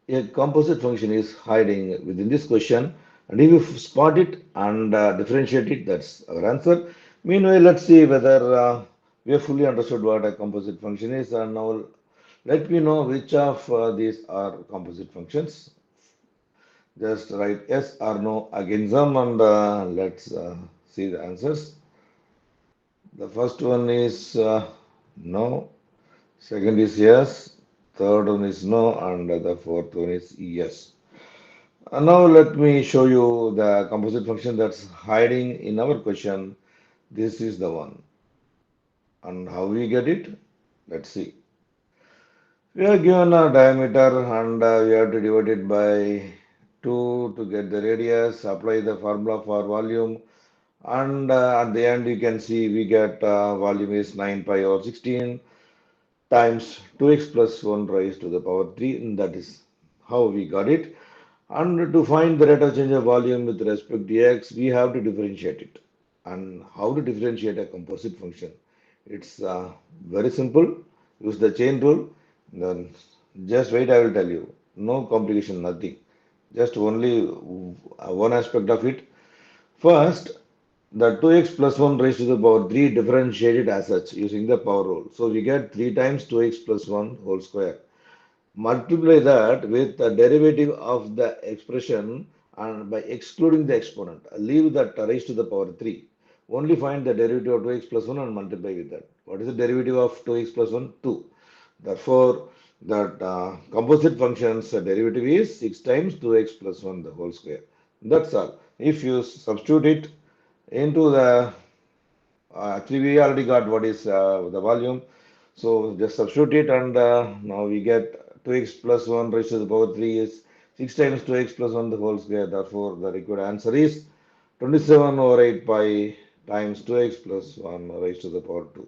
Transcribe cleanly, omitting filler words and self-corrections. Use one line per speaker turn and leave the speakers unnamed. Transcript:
A composite function is hiding within this question, and if you spot it and differentiate it, that's our answer. Meanwhile, let's see whether we have fully understood what a composite function is, and now let me know which of these are composite functions. Just write yes or no against them, and let's see the answers. The first one is no, second is yes, third one is no, and the fourth one is yes. Now let me show you the composite function that's hiding in our question. This is the one. And how we get it? Let's see. We are given a diameter and we have to divide it by 2 to get the radius, apply the formula for volume, and at the end you can see we get volume is 9 pi over 16 times 2x plus 1 raised to the power 3, and that is how we got it. And to find the rate of change of volume with respect to x, we have to differentiate it. And how to differentiate a composite function? It's very simple. Use the chain rule. Then just wait, I will tell you. No complication, nothing. Just only one aspect of it. First, the 2x plus 1 raised to the power 3 differentiated as such using the power rule. So we get 3 times 2x plus 1 whole square. Multiply that with the derivative of the expression and by excluding the exponent. Leave that raised to the power 3. Only find the derivative of 2x plus 1 and multiply with that. What is the derivative of 2x plus 1? 2. Therefore, that composite function's derivative is 6 times 2x plus 1 the whole square. That's all. If you substitute it into the actually we already got what is the volume, so just substitute it, and now we get 2x plus 1 raised to the power 3 is 6 times 2x plus 1 the whole square. Therefore, the required answer is 27 over 8 pi times 2x plus 1 raised to the power 2.